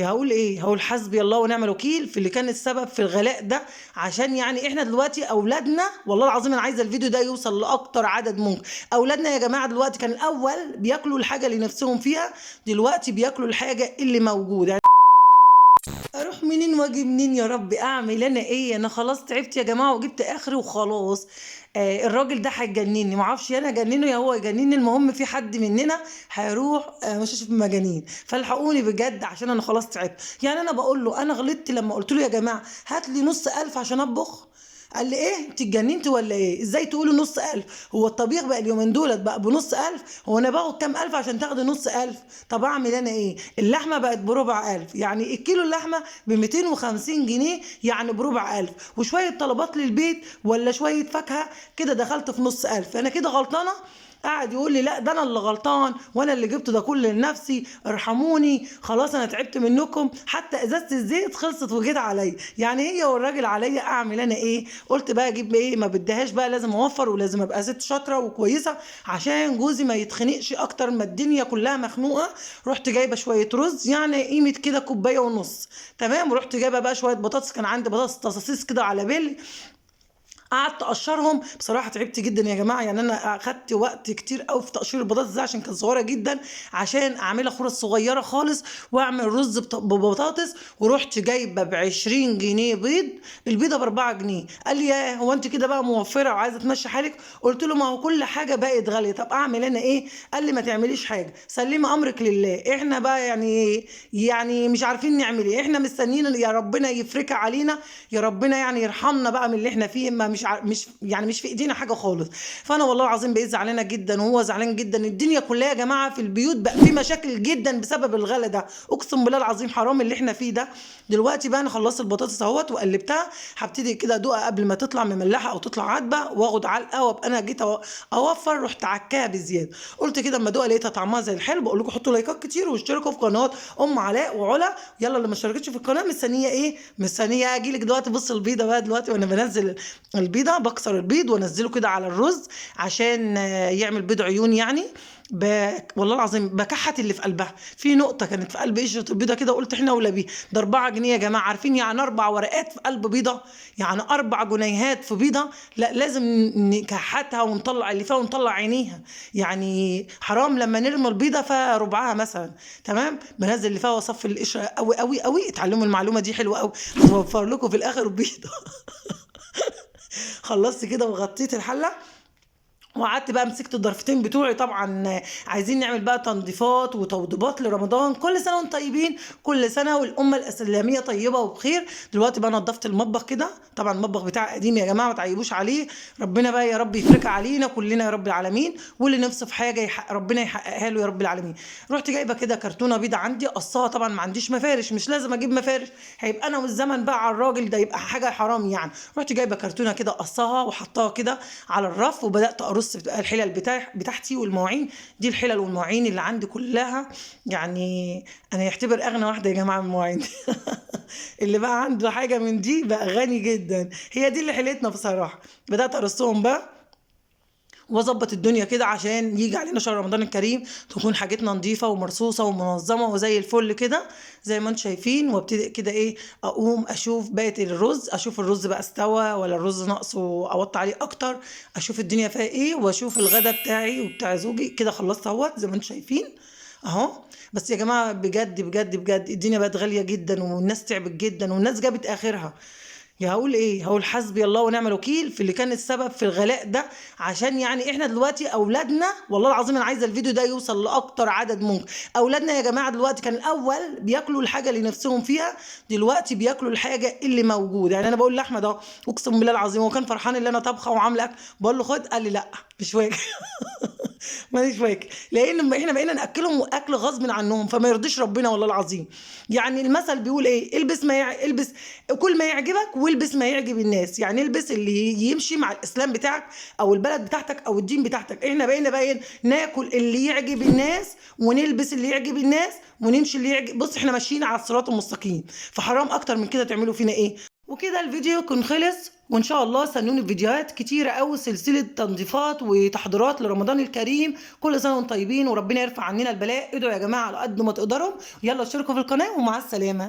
هقول ايه؟ هقول حسبي الله ونعم الوكيل في اللي كان السبب في الغلاء ده. عشان يعني احنا دلوقتي اولادنا، والله العظيم انا عايزه الفيديو ده يوصل لاكتر عدد ممكن. اولادنا يا جماعه دلوقتي كان الاول بياكلوا الحاجه اللي نفسهم فيها، دلوقتي بياكلوا الحاجه اللي موجوده. اروح منين واجي منين يا رب؟ اعمل انا ايه؟ انا خلاص تعبت يا جماعه وجبت اخري وخلاص. الراجل ده هيجنني، معرفش انا اجننه يا هو يجنني، المهم في حد مننا هيروح مستشفى المجانين، فالحقوني بجد عشان انا خلاص تعبت. يعني انا بقول له انا غلطت لما قلت له يا جماعه هات لي نص الف عشان اطبخ؟ قال لي ايه؟ انت اتجننتي ولا ايه؟ ازاي تقولي نص الف؟ هو الطبيخ بقى اليومين دولت بقى بنص الف؟ هو انا باخد كام الف عشان تاخدي نص الف؟ طب اعمل انا ايه؟ اللحمه بقت بربع الف، يعني الكيلو اللحمه ب 250 جنيه، يعني بربع الف، وشويه طلبات للبيت ولا شويه فاكهه كده دخلت في نص الف، انا كده غلطانه؟ قاعد يقول لي لا ده انا اللي غلطان وانا اللي جبت ده كله لنفسي، ارحموني خلاص انا تعبت منكم، حتى ازازه الزيت خلصت وجيت عليا، يعني هي والراجل عليا، اعمل انا ايه؟ قلت بقى اجيب ايه؟ ما بديهاش بقى، لازم اوفر ولازم ابقى ست شاطره وكويسه عشان جوزي ما يتخنقش اكتر ما الدنيا كلها مخنوقه. رحت جايبه شويه رز، يعني قيمه كده كوبايه ونص، تمام. ورحت جايبه بقى شويه بطاطس، كان عندي بطاطس تصاصيص كده على بيل، قعدت اقشرهم. بصراحه تعبت جدا يا جماعه، يعني انا اخدت وقت كتير قوي في تقشير البطاطس ده عشان كانت صغيره جدا، عشان اعملها خرز صغيره خالص واعمل رز ببطاطس. ورحت جايبه ب 20 جنيه بيض، البيضه ب 4 جنيه. قال لي يا هو انت كده بقى موفره وعايزه تمشي حالك؟ قلت له ما هو كل حاجه بقت غاليه، طب اعمل انا ايه؟ قال لي ما تعمليش حاجه، سلمي امرك لله، احنا بقى يعني مش عارفين نعمل ايه، احنا مستنيين يا ربنا يفرجها علينا، يا ربنا يعني يرحمنا بقى من اللي احنا فيه، ما مش يعني مش في ايدينا حاجه خالص. فانا والله العظيم بقيت زعلانه جدا وهو زعلان جدا، الدنيا كلها يا جماعه في البيوت بقى في مشاكل جدا بسبب الغلا ده، اقسم بالله العظيم حرام اللي احنا فيه ده. دلوقتي بقى انا خلصت البطاطس اهوت وقلبتها، هبتدي كده ادوقها قبل ما تطلع مملحه او تطلع عدبه، واخد علقه وابقى انا جيت اوفر، رحت عكاها بزياده. قلت كده اما ادوقها لقيتها طعمها زي الحلو. بقول لكم حطوا لايكات كتير واشتركوا في قناه ام علاء وعلا، يلا اللي ما اشتركتش في القناه مستنيه ايه؟ مستنيه اجي لك دلوقتي. بص البيضه بقى دلوقتي وانا بنزل البيضه، بكسر البيض وانزله كده على الرز عشان يعمل بيض عيون يعني. والله العظيم بكحت اللي في قلبها، في نقطه كانت في قلب قشره البيضه كده، قلت احنا اولى بيه، ده 4 جنيه يا جماعه، عارفين يعني 4 ورقات في قلب بيضه؟ يعني 4 جنيهات في بيضه، لا لازم نكحتها ونطلع اللي فيها ونطلع عينيها، يعني حرام لما نرمي البيضه فربعها مثلا. تمام، بنزل اللي فيها واصفي القشره قوي قوي قوي. اتعلموا المعلومه دي حلوه قوي، هوفر لكم في الاخر بيضه. خلصت كده وغطيت الحله، وقعدت بقى مسكت الضرفتين بتوعي طبعا، عايزين نعمل بقى تنظيفات وتوضيبات لرمضان، كل سنه وانتم طيبين، كل سنه والامه الاسلاميه طيبه وبخير. دلوقتي بقى نظفت المطبخ كده، طبعا المطبخ بتاعي قديم يا جماعه ما تعيبوش عليه، ربنا بقى يا رب يفرجها علينا كلنا يا رب العالمين، واللي نفسه في حاجه ربنا يحققها له يا رب العالمين. رحت جايبه كده كرتونه بيضه عندي قصاها، طبعا ما عنديش مفارش، مش لازم اجيب مفارش، هيبقى انا والزمن بقى على الراجل ده يبقى حاجه حرام يعني. رحت جايبه كرتونه كده قصاها وحطاها كده على الرف، وبدات ارص الحلل بتاعتي والمواعين. دي الحلل والمواعين اللي عندي كلها، يعني انا يعتبر اغنى واحده يا جماعه من المواعين دي. اللي بقى عنده حاجه من دي بقى غني جدا، هي دي اللي حيلتنا بصراحه. بدات ارصهم بقى واظبط الدنيا كده عشان يجي علينا شهر رمضان الكريم، تكون حاجتنا نظيفه ومرصوصه ومنظمه وزي الفل كده زي ما انتم شايفين. وابتدي كده ايه، اقوم اشوف بقيه الرز، اشوف الرز بقى استوى ولا الرز ناقصه اوطي عليه اكتر، اشوف الدنيا فيها ايه، واشوف الغدا بتاعي وبتاع زوجي كده. خلصت اهوت زي ما انتم شايفين اهو. بس يا جماعه بجد بجد بجد الدنيا بقت غاليه جدا والناس تعبت جدا والناس جابت اخرها. هقول ايه؟ هقول حسبي الله ونعم الوكيل في اللي كان السبب في الغلاء ده. عشان يعني احنا دلوقتي اولادنا، والله العظيم انا عايزه الفيديو ده يوصل لاكتر عدد ممكن. اولادنا يا جماعه دلوقتي كان الاول بياكلوا الحاجه اللي نفسهم فيها، دلوقتي بياكلوا الحاجه اللي موجوده. يعني انا بقول لاحمد اهو، اقسم بالله العظيم هو كان فرحان اللي انا طبخه وعامله اكل، بقول له خد، قال لي لا مش واكل. مانيش فاكر، لان لما احنا بقينا ناكلهم اكل غصب عنهم فما يرضيش ربنا والله العظيم. يعني المثل بيقول ايه؟ البس البس كل ما يعجبك والبس ما يعجب الناس، يعني البس اللي يمشي مع الاسلام بتاعك او البلد بتاعتك او الدين بتاعتك. احنا بقينا بقى ناكل اللي يعجب الناس ونلبس اللي يعجب الناس ونمشي اللي يعجب. بص احنا ماشيين على الصراط المستقيم، فحرام اكتر من كده تعملوا فينا ايه؟ وكده الفيديو يكون خلص، وان شاء الله استنوني في فيديوهات كتيره قوي، سلسله تنظيفات وتحضيرات لرمضان الكريم. كل سنه وانتم طيبين وربنا يرفع عننا البلاء. ادعوا يا جماعه على قد ما تقدروا. يلا اشتركوا في القناه ومع السلامه.